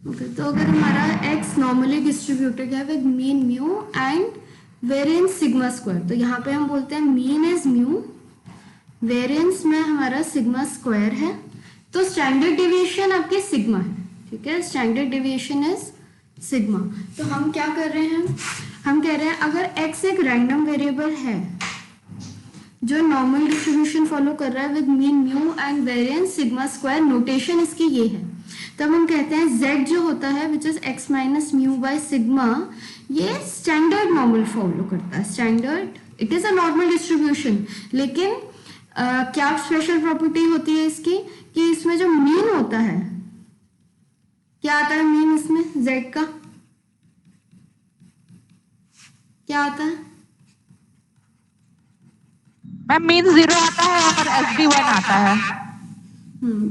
Okay, तो अगर हमारा x नॉर्मली डिस्ट्रीब्यूटेड है with mean mu and variance sigma square, तो यहाँ पे हम बोलते हैं मीन इज म्यू, वेरिएंस में हमारा सिग्मा स्क्वायर है, तो स्टैंडर्ड डिविएशन आपके सिग्मा है, ठीक है, स्टैंडर्ड डिविएशन इज सिग्मा। तो हम क्या कर रहे हैं, हम कह रहे हैं अगर x एक रैंडम वेरिएबल है जो नॉर्मल डिस्ट्रीब्यूशन फॉलो कर रहा है with mean mu and variance sigma square, notation इसकी ये है, तब हम कहते हैं z जो होता है which is x minus mu by sigma, ये स्टैंडर्ड नॉर्मल फॉलो करता है, standard, it is a normal distribution, लेकिन क्या स्पेशल प्रॉपर्टी होती है इसकी कि इसमें जो मीन होता है, क्या आता है मीन इसमें z का, क्या आता है मैम? मीन 0 आता है और SD 1 आता है।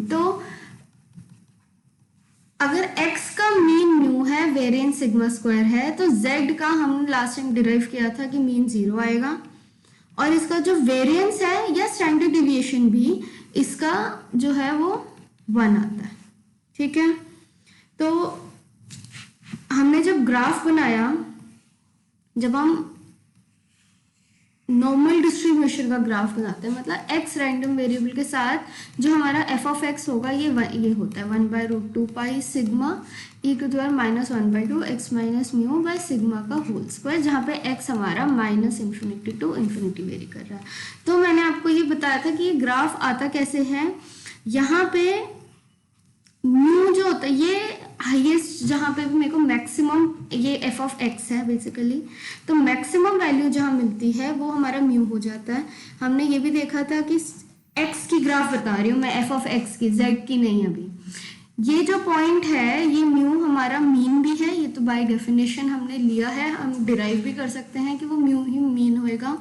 तो अगर x का मीन म्यू है, वेरिएंस सिग्मा स्क्वायर है, तो z का हमने लास्ट टाइम डिराइव किया था कि मीन 0 आएगा, और इसका जो वेरिएंस है या स्टैंडर्ड डिविएशन भी इसका जो है वो 1 आता है, ठीक है। तो हमने जब ग्राफ बनाया, जब हम नॉर्मल डिस्ट्रीब्यूशन का ग्राफ बनाते हैं, मतलब x रैंडम वेरिएबल के साथ जो हमारा f ऑफ x होगा ये होता है 1/√2 pi sigma e to the power -1/2 x minus mu by sigma का होल स्क्वायर, जहाँ पे x हमारा -∞ टू इन्फिनिटी वेरी कर रहा है। तो मैंने आपको ये बताया था कि ये ग्राफ आता कैसे है, यहाँ पे म्यू जो होता है ये हाईएस्ट, जहाँ पे मेरे को मैक्सिमम, ये f ऑफ x है बेसिकली, तो मैक्सिमम वैल्यू जहाँ मिलती है वो हमारा म्यू हो जाता है। हमने ये भी देखा था कि x की ग्राफ बता रही हूँ मैं, f ऑफ x की, z की नहीं। अभी ये जो पॉइंट है ये म्यू हमारा मीन भी है, ये तो बाय डेफिनेशन हमने लिया है, हम डिराइव भी कर सकते हैं कि वो म्यू ही मीन होएगा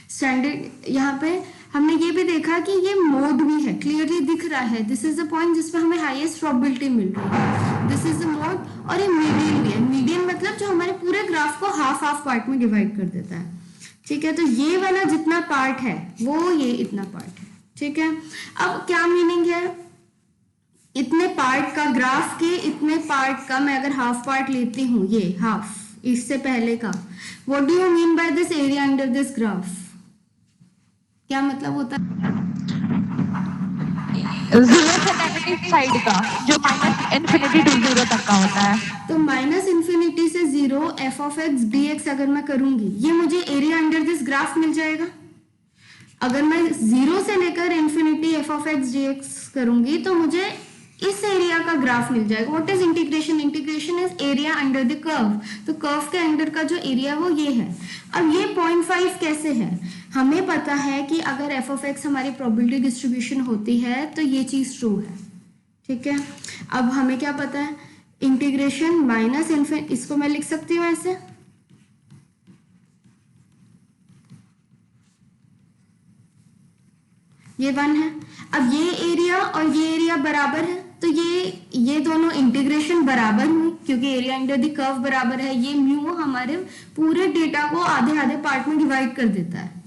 स्टैंडर्ड। यहाँ पे हमने ये भी देखा कि ये मोड भी है, क्लियरली दिख रहा है, दिस इज द पॉइंट जिसपे हमें हाईएस्ट प्रोबेबिलिटी मिल रही है, दिस इज द मोड, और ये मीडियन भी है, मीडियन मतलब जो हमारे पूरे ग्राफ को हाफ हाफ पार्ट में डिवाइड कर देता है, ठीक है। तो ये वाला जितना पार्ट है वो ये इतना पार्ट है, ठीक है। अब क्या मीनिंग है, इतने पार्ट का, ग्राफ के इतने पार्ट का मैं अगर हाफ पार्ट लेती हूँ, ये हाफ इससे पहले का, what do you mean by this area under this graph, क्या मतलब होता है? 0 से नेगेटिव साइड का, जो -∞ टू 0 तक का होता है। तो -∞ से 0 f ऑफ x dx अगर मैं करूंगी, ये मुझे एरिया अंडर दिस ग्राफ मिल जाएगा। अगर मैं 0 से लेकर infinity f of x dx करूंगी तो मुझे इस एरिया का ग्राफ मिल जाएगा। What is integration? Integration is area under the curve, तो कर्व के अंडर का जो एरिया वो ये है। अब ये 0.5 कैसे है? हमें पता है कि अगर f ऑफ x हमारी प्रोबेबिलिटी डिस्ट्रीब्यूशन होती है तो ये चीज ट्रू है, ठीक है। अब हमें क्या पता है, इंटीग्रेशन माइनस इन्फिनिटी, इसको मैं लिख सकती हूँ ऐसे, ये 1 है। अब ये एरिया और ये एरिया बराबर है, तो ये दोनों इंटीग्रेशन बराबर हुई क्योंकि एरिया अंडर द कर्व बराबर है। ये म्यू हमारे पूरे डेटा को आधे आधे पार्ट में डिवाइड कर देता है,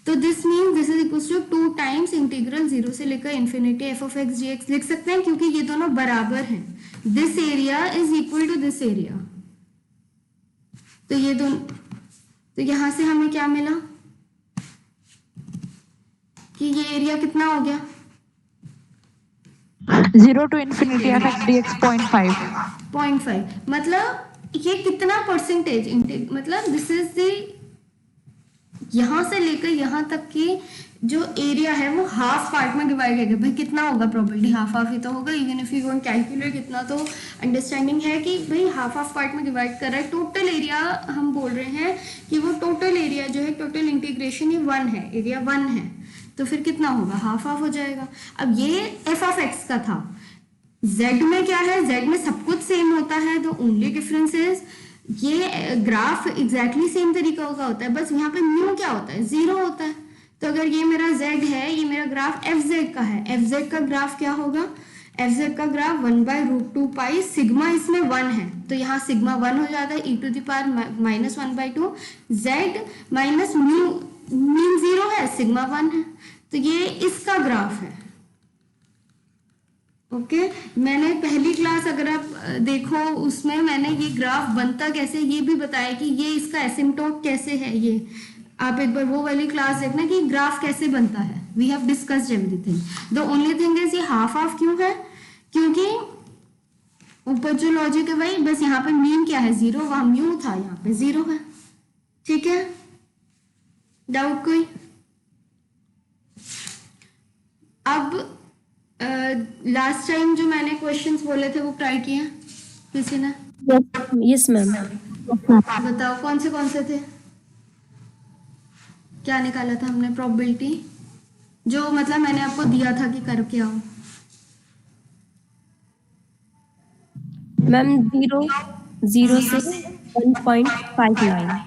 तो this mean this is equal to 2 times integral 0 से लेकर infinity f of x dx लिख सकते हैं क्योंकि ये दोनों बराबर हैं। This area is equal to this area, तो ये दोनों, तो यहां से हमें क्या मिला कि ये एरिया कितना हो गया, 0 to infinity f x dx 0.5, मतलब ये कितना परसेंटेज, मतलब दिस इज द, यहां से लेकर यहां तक की जो एरिया है वो हाफ पार्ट में डिवाइड है। भाई कितना होगा प्रोबेबिलिटी, हाफ हाफ ही तो होगा, even if you going calculate कितना, तो अंडरस्टैंडिंग है कि भाई हाफ हाफ पार्ट में डिवाइड कर रहा है। टोटल एरिया हम बोल रहे हैं कि वो टोटल एरिया जो है, टोटल इंटीग्रेशन ये 1 है, एरिया 1 है, तो फिर कितना होगा, हाफ हाफ हो जाएगा। अब ये f ऑफ x का था, z में क्या है, z में सब कुछ सेम होता है, तो ओनली डिफरेंस इज ये ग्राफ एग्जैक्टली सेम तरीका का होता है, बस यहाँ पे म्यू क्या होता है, 0 होता है। तो अगर ये मेरा z है, ये मेरा ग्राफ fz का है, fz का ग्राफ क्या होगा, fz का ग्राफ 1/√2 पाई, सिग्मा इसमें 1 है तो यहाँ सिग्मा 1 हो जाता है, e to the power -1/2, z minus mu, mean 0 है, सिग्मा 1 है, तो ये इसका ग्राफ है। ओके मैंने पहली क्लास, अगर आप देखो उसमें मैंने ये ग्राफ बनता कैसे ये भी बताया कि ये इसका एसिम्पटोट कैसे है। ये आप एक बार वो वाली क्लास देखना कि ग्राफ कैसे बनता है। We have discussed everything. The only thing is ये हाफ हाफ क्यों है, क्योंकि ऊपर जो लॉजिक है भाई बस यहाँ पे मीन क्या है 0, वहां म्यू था यहाँ पे 0 है। ठीक है, डाउट कोई? अब लास्ट टाइम जो मैंने क्वेश्चंस बोले थे वो ट्राई किए किसी ने? Yes ma'am. बताओ कौन से थे, क्या निकाला था हमने प्रोबेबिलिटी, जो मतलब मैंने आपको दिया था कि करके आओ। मैम 0 से 1.59।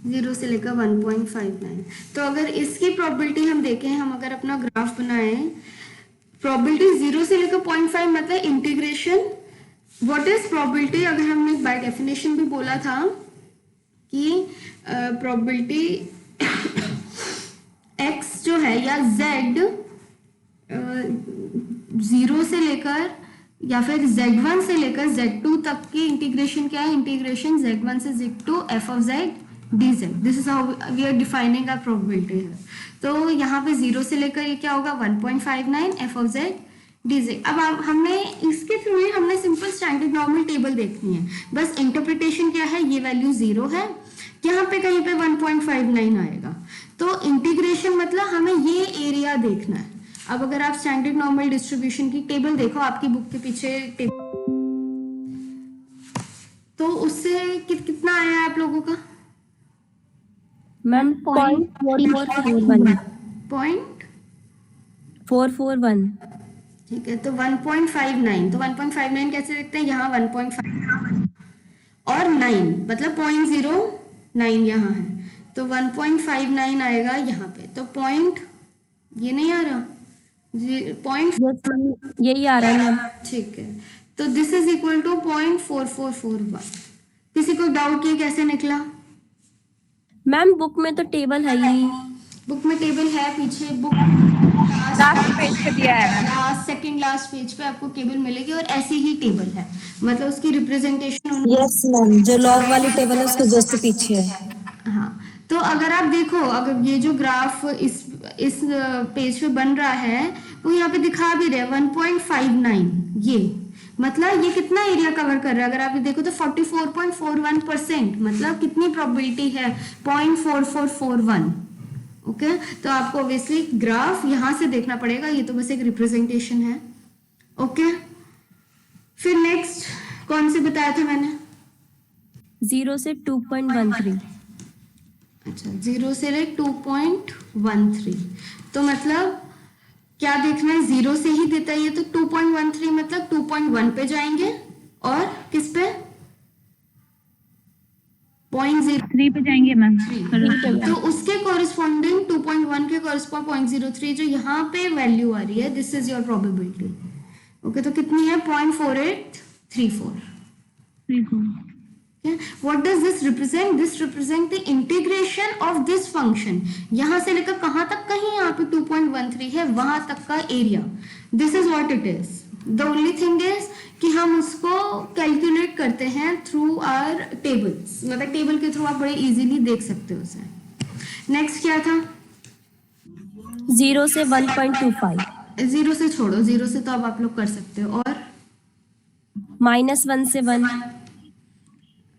0 से लेकर 1.59। तो अगर इसकी प्रोबेबिलिटी हम देखें, हम अगर अपना ग्राफ बनाएं, प्रोबेबिलिटी 0 से लेकर 0.5 मतलब इंटीग्रेशन। What is probability? अगर हमने बाय डेफिनेशन भी बोला था कि प्रोबेबिलिटी x जो है या z 0 से लेकर या फिर z1 से लेकर z2 तक की इंटीग्रेशन क्या है? इंटीग्रेशन z1 से z2 f of z dz। This is how we are defining a probability है। तो यहाँ पे 0 से लेकर ये क्या होगा 1.59 f of z dz। अब हमने इसके थ्रू ही हमने सिंपल स्टैंडर्ड नॉर्मल टेबल देखनी है। बस इंटरप्रिटेशन क्या है, ये वैल्यू 0 है, यहाँ पे कहीं पे 1.59 आएगा। तो इंटीग्रेशन मतलब हमें ये एरिया देखना है। अब अगर आप स्टैंडर्ड नॉर्मल डिस्ट्रीब्यूशन की टेबल देखो, आपकी बुक के पीछे टेबल, तो उससे कितना आया है आप लोगों का? मैम 0.441। 441। ठीक है, तो 1.59। तो 1.59 कैसे देखते हैं? यहाँ 1.5 और 9 मतलब 0.09 यहाँ है, तो 1.59 आएगा यहाँ पे। तो पॉइंट ये नहीं आ रहा, पॉइंट यही आ रहा है मैम। ठीक है, तो दिस इज इक्वल टू 0.4441। किसी को डाउट ये कैसे निकला? मैम बुक में तो टेबल है ही। बुक में टेबल है, पीछे बुक लास्ट पेज पे दिया है। लास्ट सेकंड लास्ट पेज पे आपको टेबल मिलेगी और ऐसी ही टेबल है, मतलब उसकी रिप्रेजेंटेशन। यस मैम, जो लॉग वाली टेबल है उसके जस्ट पीछे है। हाँ, तो अगर आप देखो, अगर ये जो ग्राफ इस पेज पे बन रहा है वो यहाँ पे दिखा भी रहे 1.59, ये मतलब ये कितना एरिया कवर कर रहा है? अगर आप देखो तो 44.41%, मतलब कितनी प्रोबेबिलिटी है? 0.4441। ओके, तो आपको ऑब्वियसली ग्राफ यहाँ से देखना पड़ेगा, ये तो बस एक रिप्रेजेंटेशन है। ओके, फिर नेक्स्ट कौन से बताया था मैंने? 0 से 2.13। अच्छा, 0 से ले 2.13, तो मतलब क्या देखना है? 0 से ही देता है ये, तो 2.13 मतलब 2.1 पे जाएंगे और किस पे? 0.03 पे जाएंगे मैम। तो उसके कॉरिस्पॉन्डिंग 2.1 के कॉरिस्पॉन्ड 0.03 जो यहाँ पे वैल्यू आ रही है, this is your probability. Okay, तो कितनी है? 0.4834। What does this represent? This represent the integration of this function। यहाँ से लेकर कहाँ तक? कहीं यहाँ पे 2.13 है, वहां तक का area. This is what it is। The only thing is कि हम उसको कैलकुलेट करते हैं थ्रू आवर टेबल्स, मतलब टेबल के थ्रू आप बड़े इजीली देख सकते हो उसे। नेक्स्ट क्या था? 0 से 1.25। 0 से छोड़ो, 0 से तो अब आप लोग कर सकते हो। और -1 से 1।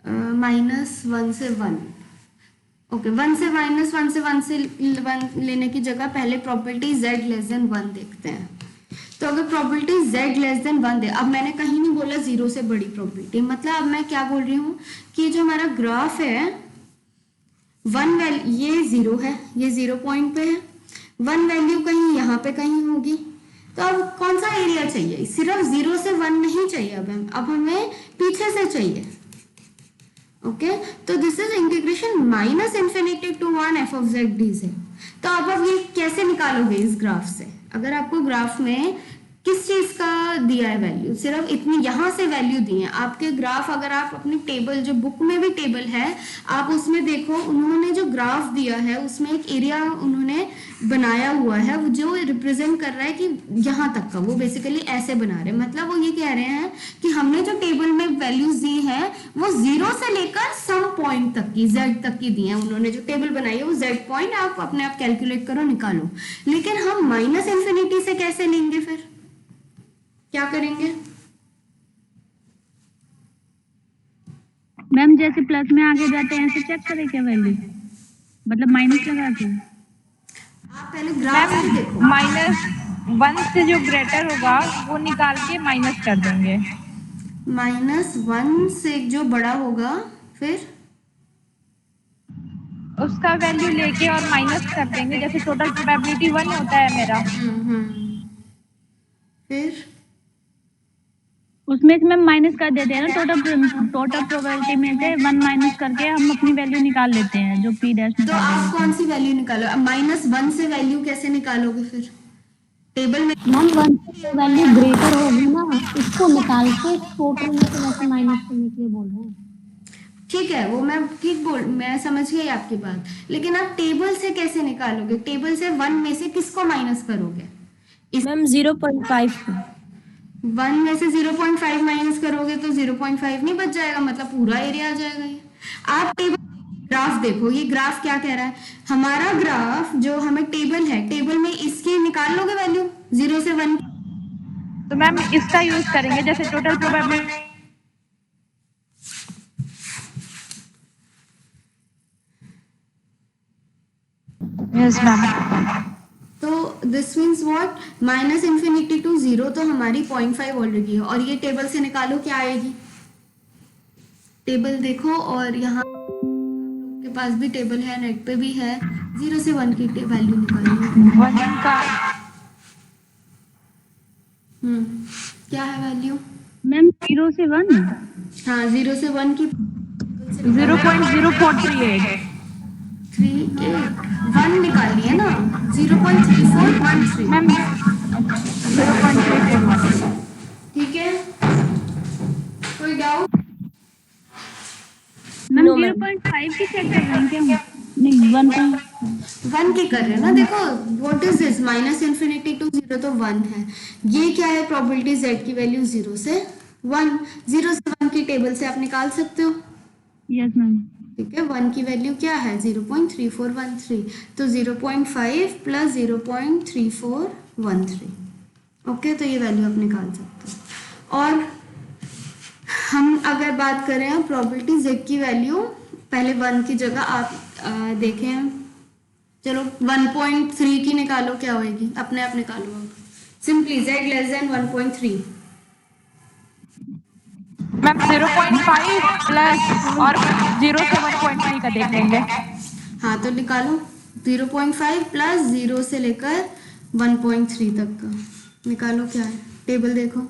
-1 से 1। ओके, 1 से -1 से 1 से 1 लेने की जगह पहले प्रोबेबिलिटी z लेस देन 1 देखते हैं। तो अगर प्रोबेबिलिटी z लेस देन 1 दे, अब मैंने कहीं नहीं बोला 0 से बड़ी प्रोबेबिलिटी, मतलब अब मैं क्या बोल रही हूँ कि जो हमारा ग्राफ है 1 वैल्यू, ये 0 है, ये 0 पॉइंट पे है, 1 वैल्यू कहीं यहाँ पे कहीं होगी। तो अब कौन सा एरिया चाहिए? सिर्फ 0 से 1 नहीं चाहिए, अब हमें पीछे से चाहिए। ओके, तो this is integration -∞ to 1 f of z dz। तो अब ये कैसे निकालोगे इस ग्राफ से? अगर आपको ग्राफ में किस चीज का दिया है वैल्यू, सिर्फ इतनी यहाँ से वैल्यू दी है। आपके ग्राफ अगर आप अपनी टेबल, जो बुक में भी टेबल है, आप उसमें देखो, उन्होंने जो ग्राफ दिया है उसमें एक एरिया उन्होंने बनाया हुआ है जो रिप्रेजेंट कर रहा है कि यहाँ तक का, वो बेसिकली ऐसे बना रहे हैं। मतलब वो ये कह रहे हैं कि हमने जो टेबल में वैल्यूज दी है वो 0 से लेकर सम पॉइंट तक की, z तक की दी है। उन्होंने जो टेबल बनाई है वो z पॉइंट आप अपने आप कैलकुलेट करो, निकालो। लेकिन हम माइनस इंफिनिटी से कैसे लेंगे, फिर क्या करेंगे? मैम जैसे प्लस में आगे जाते हैं ऐसे चेक करें क्या वैल्यू, मतलब माइनस लगा के? आप पहले ग्राफ से देखो। -1 से जो ग्रेटर होगा वो निकाल के माइनस कर देंगे। -1 से जो बड़ा होगा फिर उसका वैल्यू लेके और माइनस कर देंगे। जैसे टोटल प्रोबेबिलिटी 1 होता है मेरा, फिर उसमें से मैम माइनस कर देते हैं ना, टोटल प्रोबेबिलिटी में से 1 माइनस करके हम अपनी वैल्यू निकाल लेते हैं जो P डैश में तो कर आप देंगे। कौन सी वैल्यू निकालो? अब -1 से वैल्यू कैसे निकालोगे फिर टेबल में? मैम 1 से वैल्यू ग्रेटर होगी ना, उसको निकाल के टोटल में से वैसे माइनस करने के लिए बोल रहे हैं। ठीक है, वो मैं समझ गई आपकी बात, लेकिन आप टेबल से कैसे निकालोगे? टेबल से 1 में से किसको माइनस करोगे? मैम 0.5 को। 1 में से 0.5 माइनस करोगे तो 0.5 नहीं बच जाएगा, मतलब पूरा एरिया आ जाएगा ये। आप टेबल ग्राफ देखो, ये ग्राफ क्या कह रहा है? हमारा ग्राफ जो हमें टेबल है, टेबल में इसकी निकाल लोगे वैल्यू 0 से 1। तो मैम इसका यूज करेंगे। जैसे टोटल प्रोबेबिलिटी, यस मैम। तो दिस मीन्स व्हाट, -∞ to 0 तो हमारी 0.5 ऑलरेडी है, और ये टेबल से निकालो क्या आएगी। टेबल देखो, और यहाँ के पास भी टेबल है, नेट पे भी है। 0 से 1 की वैल्यू निकालिए। 1 का क्या है वैल्यू? मैम 0 से 1, हाँ, 0 से 1 की 0.0438। 1 निकालनी है ना, 0.3413। मैम 0.341। ठीक है, कोई डाउट? Ma'am No, ma'am. 0.5 की चेक कर रहे हैं क्या हम? नहीं 1 की कर रहे हैं ना। देखो व्हाट इज दिस, -∞ to 0 तो 1 है। ये क्या है? प्रोबेबिलिटी z की वैल्यू 0 से 1। 0 से 1 की टेबल से आप निकाल सकते हो। Yes ma'am. ठीक है, 1 की वैल्यू क्या है? 0.3413। तो 0.5 प्लस 0.3413। ओके, तो ये वैल्यू आप निकाल सकते हो। और हम अगर बात करें प्रोबेबिलिटी z की वैल्यू, पहले 1 की जगह आप देखें, चलो 1.3 की निकालो, क्या होगी? अपने आप निकालो आप simply, z less than 1.3। Ma'am 0.5 plus और 0 से 1.3 का देख लेंगे। हाँ, तो निकालो 0.5 प्लस 0 से लेकर 1.3 तक का निकालो, क्या है? टेबल देखो,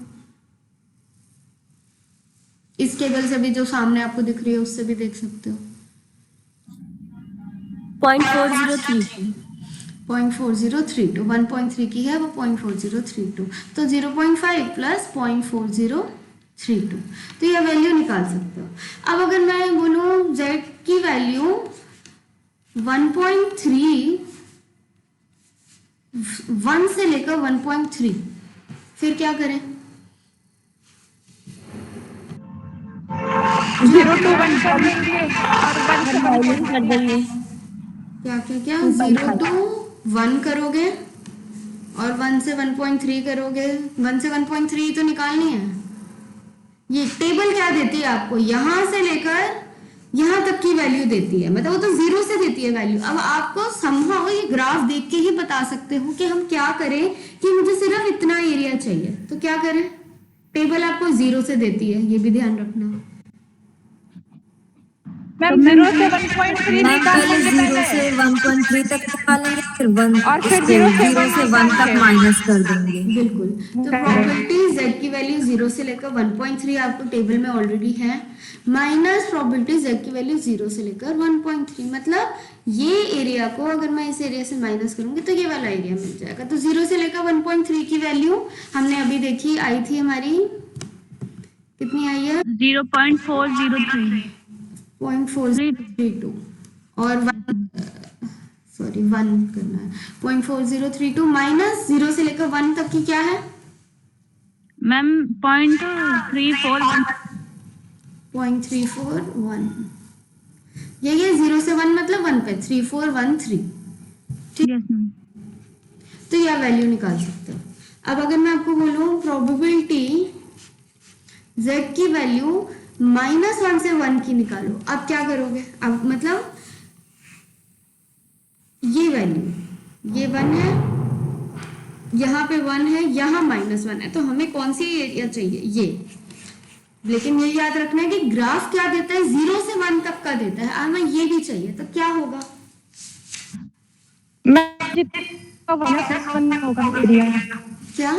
इस टेबल से भी जो सामने आपको दिख रही है उससे भी देख सकते हो। 0.4032। 0.4032, 1.3 की है वो 0.4032, तो 0.5 प्लस 0.4032, तो यह वैल्यू निकाल सकते हो। अब अगर मैं बोलूँ z की वैल्यू 1.3, 1 से लेकर 1.3, फिर क्या करें? 0 to 1 कर देंगे और 1 से 1.3 कर देंगे। क्या क्या क्या 0 to 1 करोगे और 1 से 1.3 करोगे। 1 से 1.3 तो निकालनी है। ये टेबल क्या देती है आपको? यहां से लेकर यहां तक की वैल्यू देती है, मतलब वो तो 0 से देती है वैल्यू। अब आपको समहाउ ये ग्राफ देख के ही बता सकते हो कि हम क्या करें कि मुझे सिर्फ इतना एरिया चाहिए, तो क्या करें? टेबल आपको 0 से देती है, ये भी ध्यान रखना। मैम 0 से 1.3 मैम पहले निकालेंगे 0 पहले से 1.3 तक निकालेंगे, फिर 1 और फिर उसको 0 से 0 1 से 1 तक निकालेंगे। माइनस कर देंगे। बिल्कुल। तो प्रोबेबिलिटी z की वैल्यू 0 से लेकर 1.3 आपको टेबल में ऑलरेडी है, माइनस प्रोबेबिलिटी z की वैल्यू 0 से लेकर 1.3, मतलब ये एरिया को अगर मैं इस एरिया से माइनस करूंगी तो ये वाला एरिया मिल जाएगा। तो 0 से लेकर 1.3 की वैल्यू हमने अभी देखी, आई थी हमारी, कितनी आई है? 0.403 0.432 और 1 करना है, 0.4032 माइनस 0 से लेकर 1 तक की क्या है? मैम 0.341 0.341, यही है 0 से 1 मतलब 1 पे 3413। Yes ma'am. तो यह वैल्यू निकाल सकते हो। अब अगर मैं आपको बोलूं प्रोबेबिलिटी z की वैल्यू -1 से 1 की निकालो, अब क्या करोगे? अब मतलब ये वैल्यू, ये 1 है, यहाँ पे 1 है, यहाँ -1 है, तो हमें कौन सी एरिया चाहिए? ये। लेकिन ये याद रखना है कि ग्राफ क्या देता है, 0 से 1 तक का देता है, हमें ये भी चाहिए, तो क्या होगा? मैम जितना 1 होगा एरिया क्या?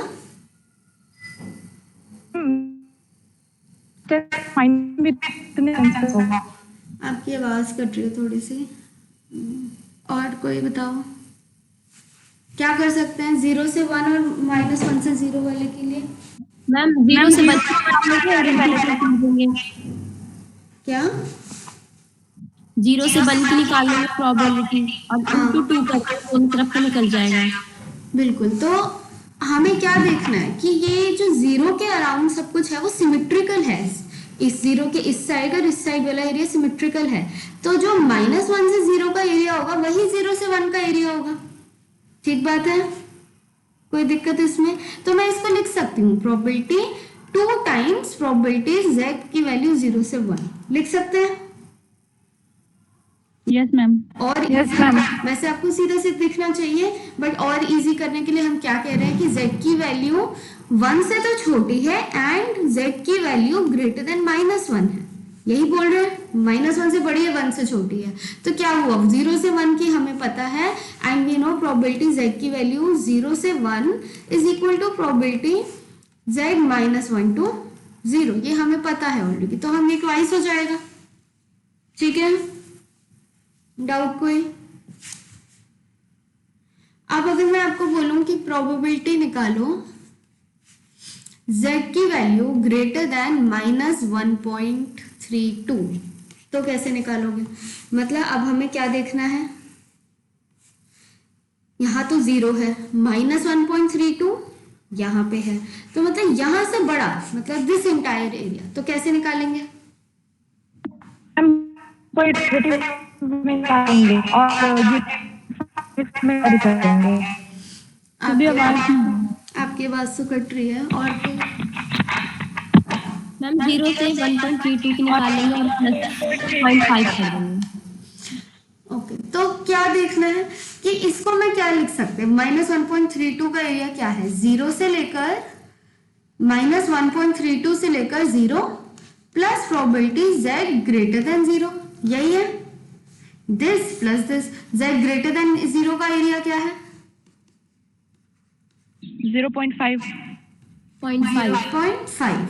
फाइन भी इतने आंसर होगा। आपकी आवाज कट रही है थोड़ी सी। और कोई बताओ क्या कर सकते हैं 0 से 1 और -1 से 0 वाले के लिए? मैम 0 से 1 निकालेंगे, क्या? 0 से 1 की निकालेंगे प्रोबेबिलिटी और इनटू 2 करके दोनों तरफ से निकल जाएगा। बिल्कुल। तो हमें क्या देखना है कि ये जो 0 के अराउंड सब कुछ है वो सिमेट्रिकल है, इस 0 के इस साइड और इस साइड वाला एरिया सिमेट्रिकल है, तो जो -1 से 0 का एरिया होगा वही 0 से 1 का एरिया होगा। ठीक बात है? कोई दिक्कत इसमें? तो मैं इसको लिख सकती हूँ प्रोबेबिलिटी 2 टाइम्स प्रोबेबिलिटी z की वैल्यू 0 से 1 लिख सकते हैं। Yes ma'am. और Yes, ma'am. वैसे आपको सीधा सीधा दिखना चाहिए, बट और इजी करने के लिए हम क्या कह रहे हैं कि z की वैल्यू 1 से तो छोटी है एंड z की वैल्यू ग्रेटर देन -1 है, यही बोल रहे हैं। -1 से बड़ी है, 1 से छोटी है, तो क्या हुआ? 0 से 1 की हमें पता है and we know probability z की वैल्यू 0 से 1 is equal to probability z -1 to 0, ये हमें पता है ऑलरेडी, तो हम ये ट्वाइस हो जाएगा। ठीक है? डाउट कोई? अब अगर मैं आपको बोलूं कि प्रोबेबिलिटी निकालो z की वैल्यू ग्रेटर देन -1.32, तो कैसे निकालोगे? मतलब अब हमें क्या देखना है, यहां तो 0 है, -1.32 यहां पे है, तो मतलब यहां से बड़ा, मतलब दिस एंटायर एरिया, तो कैसे निकालेंगे? हम कोई में निकालेंगे और में ऐड करेंगे। आपकी आवाज तो कट रही है। और कोई? मैम 0 से 1.32 की निकालेंगे और +0.5 कर देंगे। ओके, तो क्या देखना है कि इसको मैं क्या लिख सकते हैं? -1.32 का एरिया क्या है? 0 से लेकर -1.32 से लेकर 0 plus probability z greater than 0, यही है। This plus this, z greater than 0 का एरिया क्या है? 0.5 0.5।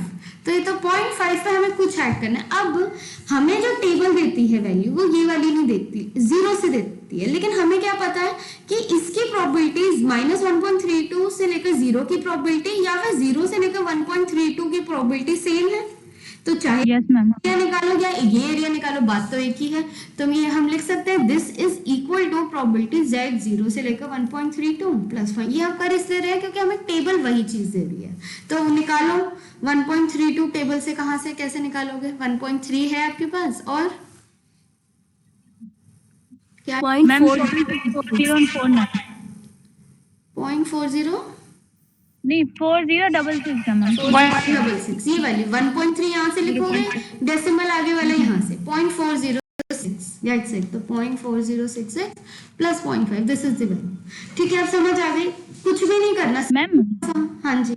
तो ये तो 0.5 पे हमें कुछ ऐड करना है। अब हमें जो टेबल देती है वैल्यू वो ये वाली नहीं देती, 0 से देती है, लेकिन हमें क्या पता है कि इसकी प्रोबेबिलिटी -1.32 से लेकर 0 की प्रोबेबिलिटी या फिर 0 से लेकर 1.32 की प्रोबेबिलिटी सेम है, तो चाहे यस मैम। एरिया निकालो या ये एरिया निकालो, बात तो एक ही है। तो ये हम लिख सकते हैं this is equal to probability z 0 से लेकर 1.32 +5, ये हम कर इसलिए रहे हैं क्योंकि हमें टेबल वही चीज दे रही है। तो निकालो 1.32 टेबल से, कहां से कैसे निकालोगे? 1.3 है आपके पास, और क्या? मैम 0.4 0.40 नहीं 4066 है मैम। 0.66, ये वाली 1.3 यहाँ से लिखोगे, डेसिमल आगे वाला यहाँ से 0.406, राइट साइड, तो 0.4066 plus 0.5, this is the value. ठीक है, अब समझ आ गई? कुछ भी नहीं करना मैम हाँ जी।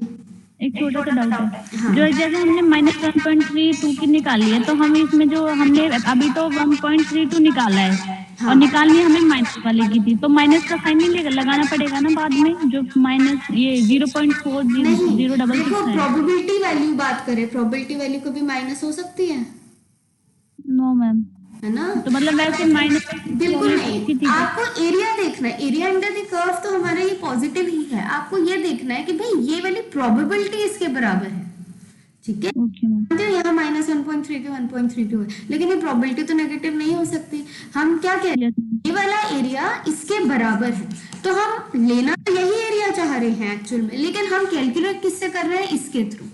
एक छोटा सा डाउट है। जो जैसे हमने -1.32 की निकाली है, तो हम इसमें जो हमने अभी तो 1.32 निकाला है और निकालनी हमें माइनस वाले की थी, तो माइनस का साइन नहीं लगाना पड़ेगा ना बाद में, जो माइनस ये नहीं 0.4066 देखो, है। प्रोबेबिलिटी वैल्यू बात करें, प्रोबेबिलिटी वैल्यू कभी माइनस हो सकती है नो मैम, है ना? तो मतलब वैसे माइनस बिल्कुल नहीं, आपको एरिया देखना है। एरिया अंडर द कर्व तो हमारा ये पॉजिटिव ही है। आपको ये देखना है कि भाई ये वाली प्रोबेबिलिटी इसके बराबर है, ठीक है? Okay ma'am. तो यहाँ -1.3 के 1.32 है, लेकिन ये प्रोबेबिलिटी तो नेगेटिव नहीं हो सकती। हम क्या कह रहे हैं, ये वाला एरिया इसके बराबर है, तो हम लेना तो यही एरिया चाह रहे हैं एक्चुअल में, लेकिन हम कैलकुलेट किससे कर रहे हैं, इसके थ्रू,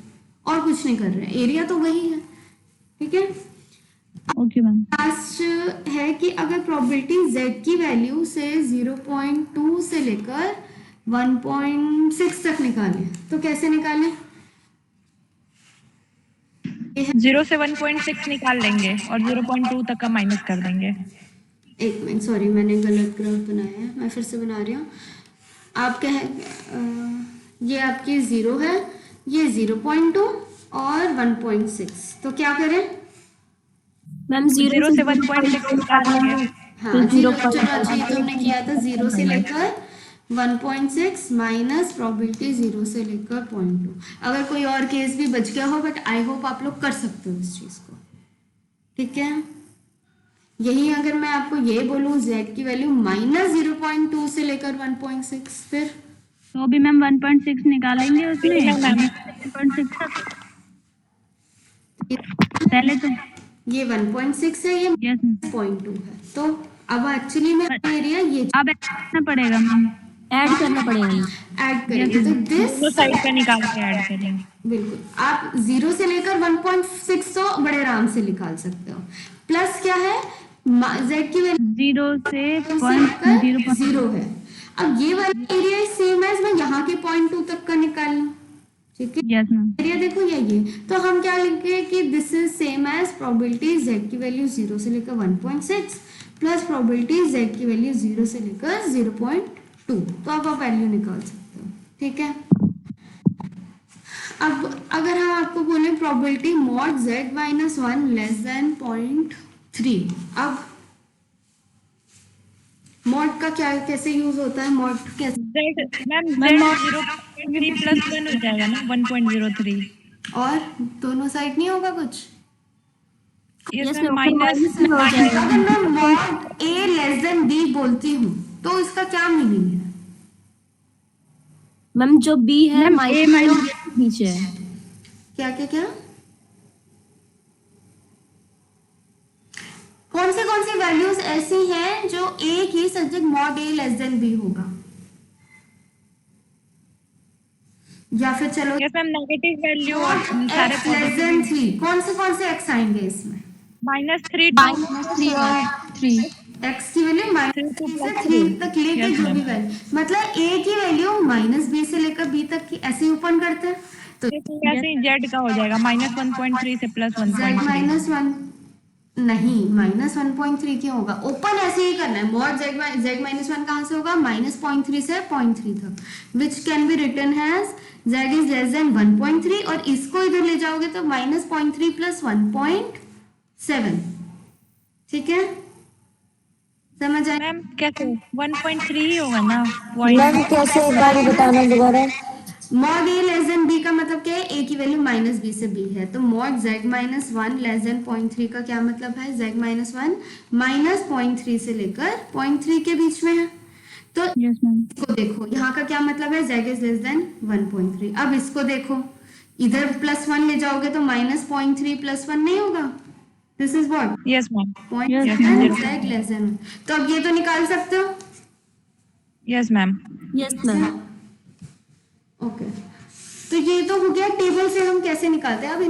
और कुछ नहीं कर रहे हैं। एरिया तो वही है, ठीक है? Okay ma'am. लास्ट है कि अगर प्रोबेबिलिटी z की वैल्यू से 0.2 से लेकर 1.6 तक निकालें, तो कैसे निकालें? 0 से 1.6 निकाल लेंगे और 0.2 तक का माइनस कर देंगे। एक मिनट, सॉरी मैंने गलत ग्राफ बनाया है, मैं फिर से बना रही हूँ। आप कह ये आपकी 0 है, ये 0.2 और 1.6, तो क्या करें? मैम 0 से 1.6 निकाल लेंगे। हाँ, जीरो, चलो अच्छा ये तो हमने किया था 0 से लेकर 1.6 माइनस प्रोबेबिलिटी 0 से लेकर 0.2। अगर कोई और केस भी बच गया हो, बट आई होप आप लोग कर सकते हो इस चीज को, ठीक है? यही अगर मैं आपको ये बोलूं z की वैल्यू -0.2 से लेकर 1.6, फिर तो अभी मैम 1.6 निकालेंगे उसमें 1.6 तक पहले तो। ये 1.6 है, ये यस मैम। 0.2 है, तो अब एक्चुअली में एरिया ये अब ऐड करना पड़ेगा मैम। ऐड करना पड़ेगा ये। ऐड करेंगे तो दोनों दिस, साइड का निकाल के ऐड करेंगे। बिल्कुल आप 0 से लेकर 1.6 तो बड़े आराम से निकाल सकते हो। प्लस क्या है, z की वैल्यू 0 से लेकर 0 है। अब ये वाला एरिया सेम एज मैं यहाँ के 0.2 तक का निकाल लूं, ठीक है? Yes ma'am. एरिया देखो ये, तो हम क्या लिखेंगे कि this is same as probability z की वैल्यू 0 से लेकर 1.6 प्लस प्रोबेबिलिटी z की वैल्यू 0 से लेकर 0.2, तो अब आप वैल्यू निकाल सकते हो, ठीक है? अब अगर हम आपको बोले probability mod z minus 1 less then 0.3, अब मॉड का क्या कैसे यूज होता है, मॉड कैसे? मैम z 0.3 प्लस 1 हो जाएगा ना 1.03, और दोनों साइड नहीं होगा कुछ? Yes Yes, ma'am ma'am, minus हो जाएगा। अगर मैं mod a less than b बोलती हूँ तो इसका क्या मीनिंग है? मैम जो बी है मैम, माइनस पीछे है। क्या क्या क्या कौन सी वैल्यूज ऐसी हैं जो a की subject mod a less than b होगा? या फिर चलो यस मैम नेगेटिव वैल्यू और मॉड सारे x लेस देन 3, कौन से x आएंगे इसमें? -3 3 और 3। x की वैल्यू -3 से 3 तक लेके Yes, जो ma'am. भी वैल्यू, मतलब a की वैल्यू -b से लेकर b तक की ऐसे ओपन करते हैं, तो ऐसे ही z का हो जाएगा -1.3 से z +1.3। -1 नहीं, -1.3 क्यों होगा? ओपन ऐसे ही करना है। मॉड z -1 कहाँ से होगा? -0.3 से 0.3 तक, which can be written has z is less than 1.3, और इसको इधर ले जाओगे तो -0.3 प्लस 1.7, ठीक है? समझ आया? मैम कैसे 1.3 ही होगा ना मैम कैसे एक बार बताना दोबारा। Mod a less than b का मतलब क्या है? a की वैल्यू -b से b है, तो मॉड z -1 लेस देन 0.3 का क्या मतलब है? z -1 -0.3 से लेकर 0.3 के बीच में है। तो यस मैम। इसको देखो, यहाँ का क्या मतलब है? z is less than 1.3। अब इसको देखो, इधर +1 ले जाओगे तो -0.3 + 1 नहीं होगा? This is what? Yes ma'am. 0.7 z less then. तो अब ये तो निकाल सकते हो, yes ma'am. Yes ma'am. Okay. तो ये तो हो गया टेबल से हम कैसे निकालते हैं। अब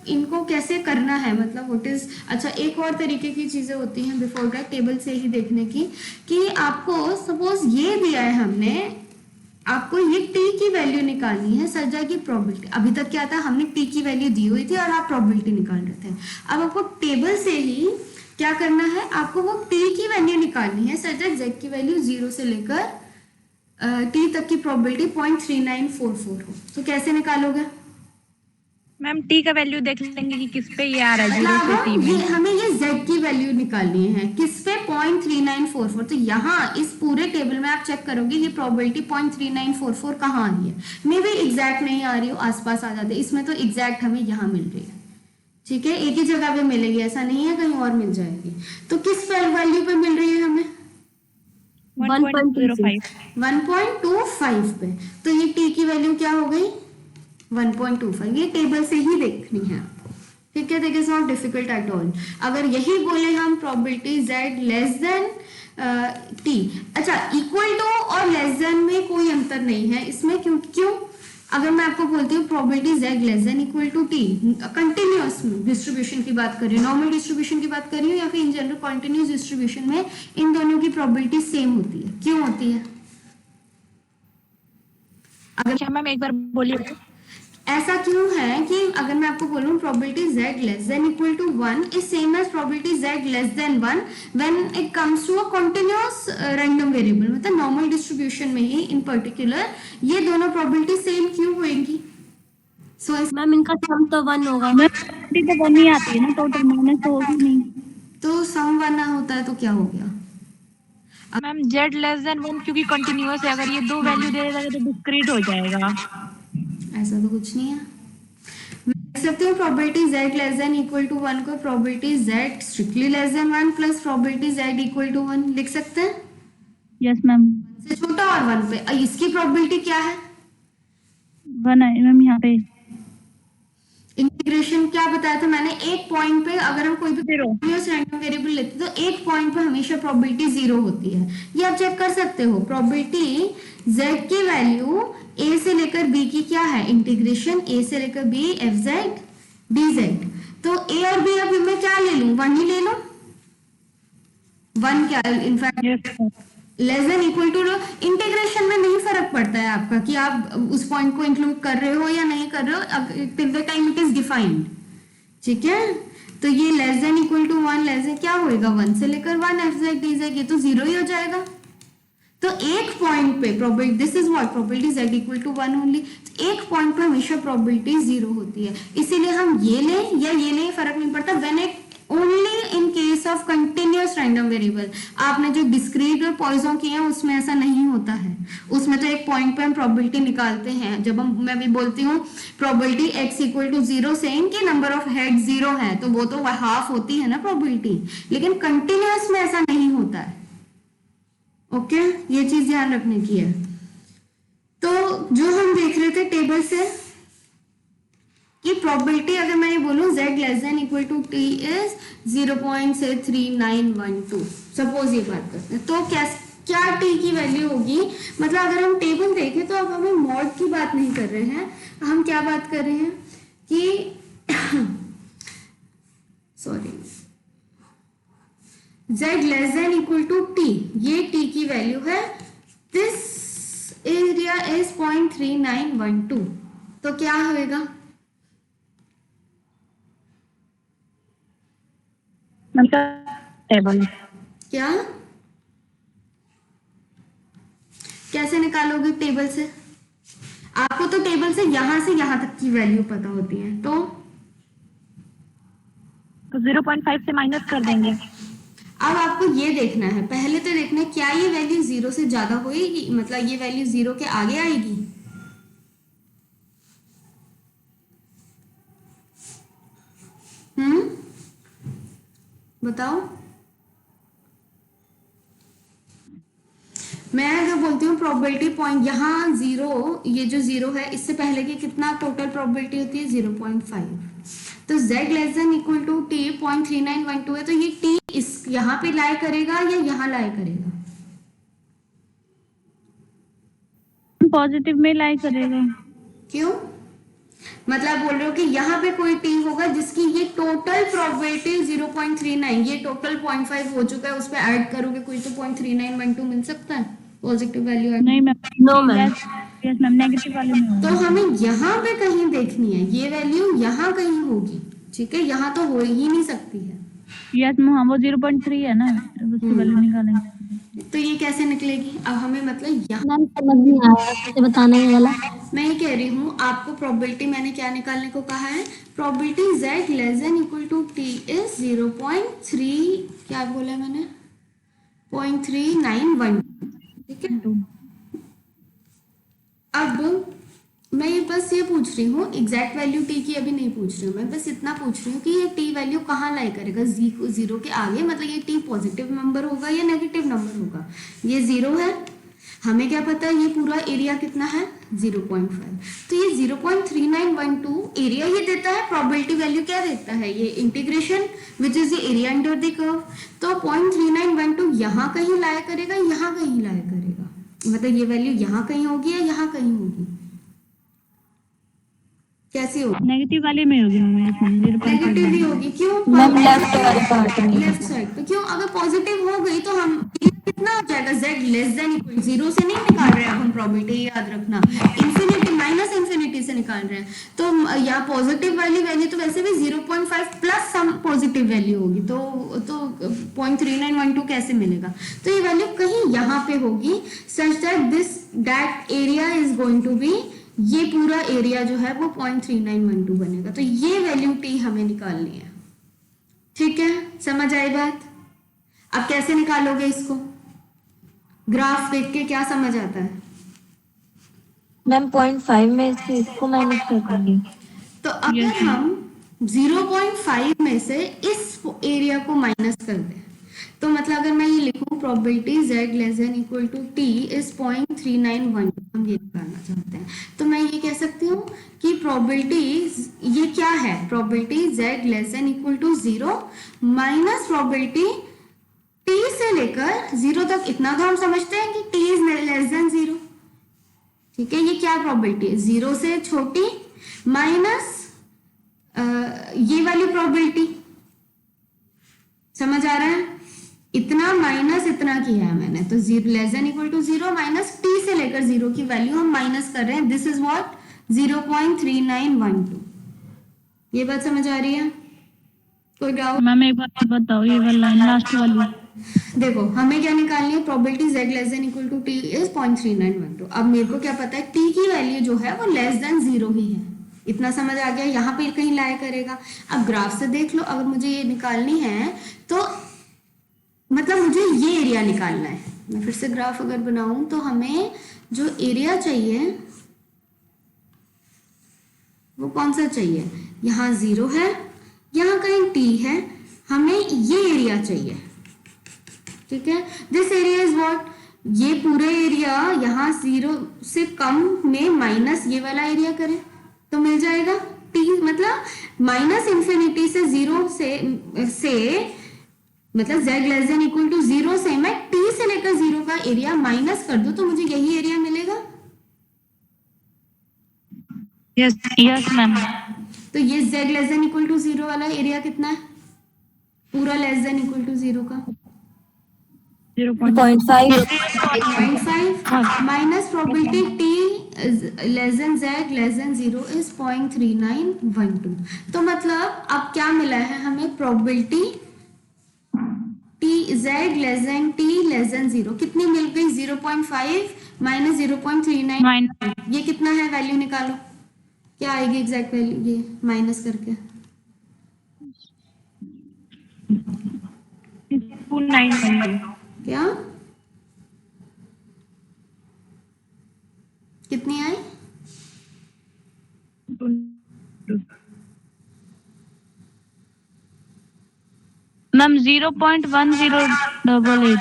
इनको कैसे करना है, मतलब व्हाट इज, अच्छा एक और तरीके की चीजें होती हैं बिफोर दैट टेबल से ही देखने की, कि आपको सपोज ये दिया है हमने, आपको ये t की वैल्यू निकालनी है सजा की प्रोबेबिलिटी। अभी तक क्या था, हमने t की वैल्यू दी हुई थी और आप प्रोबेबिलिटी निकाल रहे थे। अब आपको टेबल से ही क्या करना है, आपको वो t की वैल्यू निकालनी है सजा z की वैल्यू 0 से लेकर टी तक की प्रोबेबिलिटी 0.3944 हो, तो कैसे निकालोगे? मैम टी का वैल्यू देख लेंगे कि किस पे ये आ रहा है, 0 से टी ये में। हमें ये z की वैल्यू निकालनी है, किस पे? 0.3944। तो यहाँ इस पूरे टेबल में आप चेक करोगे ये प्रोबेबिलिटी 0.3944 कहाँ आ रही है। मे भी एग्जैक्ट नहीं आ रही हो, आसपास आ जाते, इसमें तो एग्जैक्ट हमें यहाँ मिल रही है। ठीक है, एक ही जगह पे मिलेगी, ऐसा नहीं है कहीं और मिल जाएगी। तो किस वैल्यू पे मिल रही है हमें? 1.05। 1.25 पे। तो ये t की वैल्यू क्या हो गई? 1.25। ये टेबल से ही देखनी है आपको। ठीक है, देखिए it's not difficult at all. अगर यही बोले हम probability z less then t, अच्छा इक्वल टू और लेस देन में कोई अंतर नहीं है इसमें, क्यों? अगर मैं आपको बोलती हूँ probability z less than equal to t, continuous distribution की बात कर रही हूँ, नॉर्मल डिस्ट्रीब्यूशन की बात कर रही हूँ, या फिर इन जनरल कंटिन्यूअस डिस्ट्रीब्यूशन में इन दोनों की प्रोबेबिलिटी सेम होती है। क्यों होती है? अच्छा मैम एक बार बोलिए। ऐसा क्यों है कि अगर मैं आपको बोलूं probability z less than equal to 1 is same as probability z less than 1 when it comes to a continuous random variable, मतलब नॉर्मल डिस्ट्रीब्यूशन में ही इन पर्टिकुलर ये दोनों प्रोबेबिलिटी सेम क्यों होंगी? सो मैम इनका सम तो 1 होगा। मैम तो 1 ही आती है ना, टोटल माइनस तो होगी नहीं। तो सम 1 होता है तो क्या हो गया? मैम z लेस देन 1 क्योंकि कंटिन्यूअस है, अगर ये दो वैल्यू दे देगा तो डिस्क्रीट हो जाएगा। ऐसा तो कुछ नहीं है। मैं लिख सकती हूँ probability z less than equal to 1 को probability z strictly less than 1 plus probability z equal to 1 लिख सकते हैं। Yes ma'am. से छोटा और 1 पे, इसकी प्रोबेबिलिटी क्या है? 1 है मैम यहाँ पे। इंटीग्रेशन क्या बताया था मैंने? एक पॉइंट पे अगर हम कोई भी रैंडम वेरिएबल लेते हैं तो एक पॉइंट पे हमेशा प्रोबेबिलिटी 0 होती है। ये आप चेक कर सकते हो। प्रोबेबिलिटी z की वैल्यू a से लेकर b की क्या है? इंटीग्रेशन a से लेकर b fz dz। तो a और b अब मैं क्या ले लूं? 1 ही ले लूं। 1 क्या in fact less than equal to, integration में नहीं फर्क पड़ता है आपका कि आप उस पॉइंट को इंक्लूड कर रहे हो या नहीं कर रहे हो, till the time it is defined. ठीक है, तो ये less than equal to 1 less than क्या होएगा? 1 से लेकर 1 fz dz, ये तो 0 ही हो जाएगा। तो एक पॉइंट पे probability, this is what probability z equal to 1 only, एक पॉइंट पे हमेशा प्रोबेबिलिटी 0 होती है। इसीलिए हम ये लें या ये लें फर्क नहीं पड़ता, when it only in case of continuous random variable. आपने जो डिस्क्रीट और पॉइजन किए हैं उसमें ऐसा नहीं होता है, उसमें तो एक पॉइंट पे हम प्रोबेबिलिटी निकालते हैं। जब मैं भी बोलती हूँ प्रोबेबिलिटी x इक्वल टू 0 से इनके नंबर ऑफ हेड 0 है, तो वो तो हाफ होती है ना प्रोबेबिलिटी, लेकिन कंटिन्यूअस में ऐसा नहीं होता है। ओके, ये चीज ध्यान रखने की है। तो जो हम देख रहे थे टेबल से कि प्रोबेबिलिटी अगर मैं ये बोलूं z less than equal to t is 0.3912, suppose ये बात करते हैं, तो क्या t की वैल्यू होगी? मतलब अगर हम टेबल देखें तो अब हमें मॉड की बात नहीं कर रहे हैं, हम क्या बात कर रहे हैं कि sorry z less than equal to t, ये t की वैल्यू है, दिस एरिया इज 0.3912, तो क्या होएगा? टेबल क्या कैसे निकालोगे टेबल से? आपको तो टेबल से यहां तक की वैल्यू पता होती है, तो 0.5 से माइनस कर देंगे। अब आपको ये देखना है, पहले तो देखना है क्या ये वैल्यू 0 से ज्यादा होगी, मतलब ये वैल्यू 0 के आगे आएगी। बताओ। मैं अगर बोलती हूँ प्रोबेबिलिटी पॉइंट यहाँ 0, ये जो 0 है इससे पहले की कितना टोटल प्रोबेबिलिटी होती है? 0.5। तो z less than equal to t 0.3912 है, तो ये t इस यहाँ पे लाई करेगा या यहाँ लाई करेगा? पॉजिटिव में लाई करेगा। क्यों? मतलब बोल रहे हो कि यहाँ पे कोई t होगा जिसकी ये टोटल प्रोबेबिलिटी 0.39, ये टोटल 0.5 हो चुका है, उस पर ऐड करोगे कोई तो 0.3912 मिल सकता है पॉजिटिव वैल्यू। नहीं ma'am, no ma'am, yes ma'am, negative वाले में तो हमें यहाँ पे कहीं देखनी है, ये वैल्यू यहाँ कहीं होगी। ठीक है, यहाँ तो हो ही नहीं सकती है। यस मैम, वो 0.3 है ना, उसकी वैल्यू निकालेंगे। तो ये कैसे निकलेगी? अब हमें मतलब यहाँ मैम समझ नहीं आया कैसे बताना है ये वाला। मैं ये कह रही हूँ आपको प्रोबेबिलिटी मैंने क्या निकालने को कहा है, probability z less than equal to t is 0.3, क्या बोला है मैंने, 0.391, ठीक है। अब मैं ये बस ये पूछ रही हूँ, एग्जैक्ट वैल्यू t की अभी नहीं पूछ रही हूँ, मैं बस इतना पूछ रही हूँ कि ये t वैल्यू कहाँ लाई करेगा, जीरो के आगे, मतलब ये t पॉजिटिव नंबर होगा या नेगेटिव नंबर होगा। ये 0 है, हमें क्या पता है ये पूरा एरिया कितना है 0.5, तो ये 0.3912 एरिया ये देता है। प्रोबेबिलिटी वैल्यू क्या देता है, ये integration which is the area under the curve. तो 0.3912 यहाँ कहीं लाया करेगा, यहाँ कहीं लाया करेगा, मतलब ये वैल्यू यहाँ कहीं होगी या यहाँ कहीं होगी, कैसी होगी? नेगेटिव वाले में होगी हमें, नेगेटिव भी होगी, क्यों? मैम लेफ्ट वाले पार्ट में। लेफ्ट साइड पे, क्यों? अगर पॉजिटिव हो गई तो हम कितना हो जाएगा, z less than equal, zero से नहीं निकाल रहे हैं हम प्रोबेबिलिटी, याद रखना, इंफिनिटी माइनस इंफिनिटी से निकाल रहे हैं। तो या पॉजिटिव वाली वैल्यू तो वैसे भी 0.5 प्लस सम पॉजिटिव वैल्यू होगी, तो 0.3912 कैसे मिलेगा? तो ये वैल्यू कहीं यहाँ पे होगी, such that area is going to be, ये पूरा एरिया जो है वो 0.3912 बनेगा। तो ये वैल्यू t हमें निकालनी है, ठीक है, समझ आई बात? अब कैसे निकालोगे इसको, ग्राफ देख के क्या समझ आता है? मैम 0.5 में से इसको माइनस कर दूंगी। तो अगर हम 0.5 में से इस एरिया को माइनस कर दें, तो मतलब अगर मैं ये लिखूं probability z less than equal to t is 0.391, हम ये निकालना चाहते हैं, तो मैं ये कह सकती हूँ कि प्रोबेबिलिटी ये क्या है, probability z less than equal to 0 minus probability t से लेकर 0 तक, इतना तो हम समझते हैं कि t इज लेस देन 0, ठीक है। ये क्या प्रोबेबिलिटी है, 0 से छोटी माइनस ये वाली प्रोबेबिलिटी, समझ आ रहा है? इतना माइनस इतना किया है मैंने, तो zero less than equal to 0 minus t से लेकर 0 की वैल्यू हम माइनस कर रहे हैं, दिस इज व्हाट 0.3912। ये बात समझ आ रही है? कोई डाउट? मैम एक बात बताओ, ये वाला लास्ट वाली, देखो हमें क्या निकालनी है, probability z less than equal to t is 0.3912। अब मेरे को क्या पता है t की वैल्यू जो है वो लेस देन 0 ही है, इतना समझ आ गया, यहाँ पे कहीं लाया करेगा। अब ग्राफ से देख लो, अगर मुझे ये निकालनी है तो मतलब मुझे ये एरिया निकालना है, मैं फिर से ग्राफ अगर बनाऊं तो हमें जो एरिया चाहिए वो कौन सा चाहिए, यहाँ 0 है, यहाँ कहीं t है, हमें ये एरिया चाहिए, ठीक है। दिस एरिया इज व्हाट, ये पूरे एरिया यहाँ 0 से कम में माइनस ये वाला एरिया करें तो मिल जाएगा t, मतलब माइनस इंफिनिटी से 0 से मतलब z less than equal to 0 से मैं t से लेकर 0 का एरिया माइनस कर दूं तो मुझे यही एरिया मिलेगा। Yes yes ma'am. तो ये z less than equal to 0 वाला एरिया कितना है, पूरा लेस देन इक्वल टू 0 का 0.5 0.5 minus probability t less than z less then 0 is 0.3912। तो मतलब अब क्या मिला है हमें, probability t z less then t less than 0 कितनी मिल गई, 0.5 माइनस 0.39, ये कितना है, वैल्यू निकालो क्या आएगी एग्जैक्ट वैल्यू, ये माइनस करके 291 क्या कितनी आई, मैम 0.1088।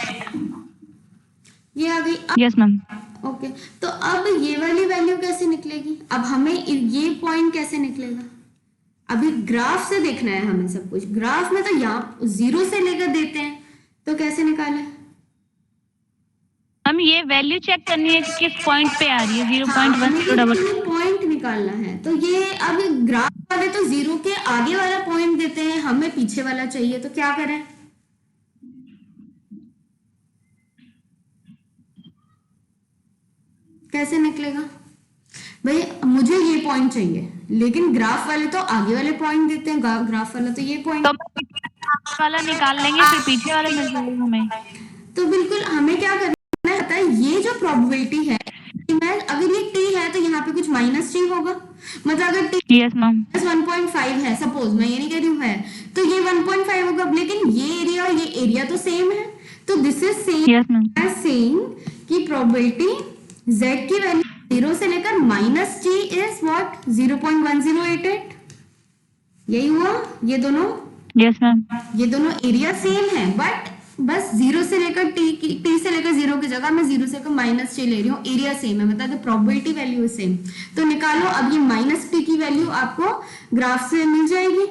ये आ गई। Yes ma'am. ओके तो अब ये वाली वैल्यू कैसे निकलेगी, अब हमें ये पॉइंट कैसे निकलेगा, अभी ग्राफ से देखना है हमें सब कुछ, ग्राफ में तो यहाँ 0 से लेकर देते हैं तो कैसे निकाले, हम ये वैल्यू चेक करनी है कि किस पॉइंट पे आ रही है, 0.1088। पॉइंट निकालना है। तो ये अब ग्राफ वाले तो 0 के आगे वाला पॉइंट देते हैं, हमें पीछे वाला चाहिए, तो क्या करें, कैसे निकलेगा भाई, मुझे ये पॉइंट चाहिए लेकिन ग्राफ वाले तो आगे वाले पॉइंट देते हैं, ग्राफ वाला तो ये पॉइंट, तो वाला निकाल लेंगे फिर पीछे वाला मिल जाएगा हमें। तो बिल्कुल हमें क्या करना है पता है, ये जो प्रोबेबिलिटी है कि मैं अगर ये टी है तो यहाँ पे कुछ माइनस टी होगा, मतलब अगर टी यस मैम 1.5 है, सपोज मैं ये नहीं कह रही हूँ है, तो ये 1.5 होगा, लेकिन ये एरिया और ये एरिया तो सेम है, तो this is same yes ma'am as saying कि प्रोबेबिलिटी z की वैल्यू 0 से लेकर माइनस टी इज व्हाट 0.1088। यही हुआ, ये दोनों यस मैम एरिया सेम है, बट बस 0 से लेकर टी से लेकर 0 की जगह मैं 0 से लेकर माइनस टी ले रही हूँ, एरिया सेम है, मतलब प्रोबेबिलिटी वैल्यू सेम। तो निकालो, अब ये माइनस टी की वैल्यू आपको ग्राफ से मिल जाएगी,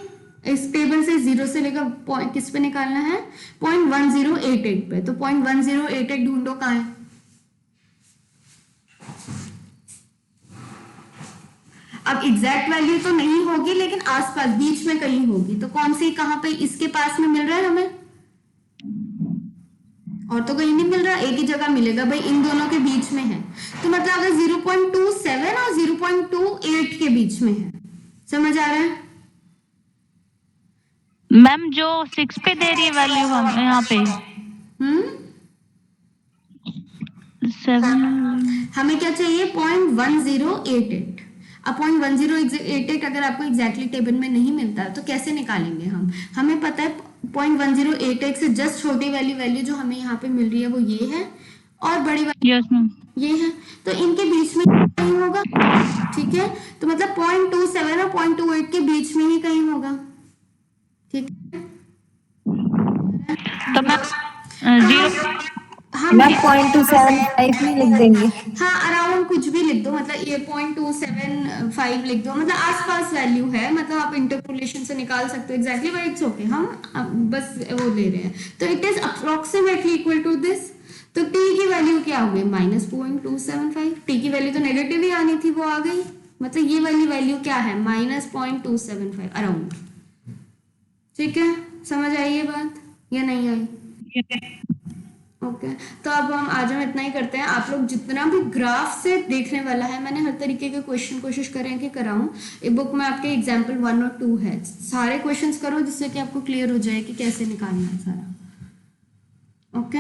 इस टेबल से 0 से लेकर किस पे निकालना है 0.1088 पे, तो 0.1088 ढूंढो कहाँ है। अब एग्जैक्ट वैल्यू तो नहीं होगी लेकिन आसपास बीच में कहीं होगी, तो कौन सी कहाँ पे इसके पास में मिल रहा है हमें, और तो कहीं नहीं मिल रहा, एक ही जगह मिलेगा भाई, इन दोनों के बीच में है, तो मतलब अगर 0.27 और 0.28 के बीच में है, समझ आ रहा है। मैम जो 6 पे दे रही है वैल्यू हम यहाँ पे 7 हमें क्या चाहिए 0.1088। अब 0.1088 अगर आपको एग्जैक्टली टेबल में नहीं मिलता तो कैसे निकालेंगे हम, हमें पता है 0.1088 से जस्ट छोटी वैल्यू जो हमें यहाँ पे मिल रही है वो ये है, और बड़ी वैल्यू यस मैम ये है, तो इनके बीच में कहीं होगा, ठीक है, तो मतलब 0.27 और 0.28 के बीच में ही कहीं होगा, ठीक है। तो मैम 0 हम मैम 0.275 में लिख देंगे। हाँ अराउंड कुछ भी लिख दो, मतलब ये 0.275 लिख दो, मतलब आसपास वैल्यू है, मतलब आप इंटरपोलेशन से निकाल सकते हो एग्जैक्टली, बट इट्स ओके, हम बस वो ले रहे हैं, तो it is approximately equal to this. तो t की वैल्यू क्या हो गई -0.275, t की वैल्यू तो नेगेटिव ही आनी थी, वो आ गई, मतलब ये वाली वैल्यू क्या है -0.275 अराउंड, ठीक है, समझ आई ये बात या नहीं आई। ओके तो अब हम आज हम इतना ही करते हैं, आप लोग जितना भी ग्राफ से देखने वाला है मैंने हर तरीके के क्वेश्चन कोशिश करें कि कराऊं, ये बुक में आपके एग्जाम्पल 1 और 2 है, सारे क्वेश्चंस करो जिससे कि आपको क्लियर हो जाए कि कैसे निकालना है सारा। ओके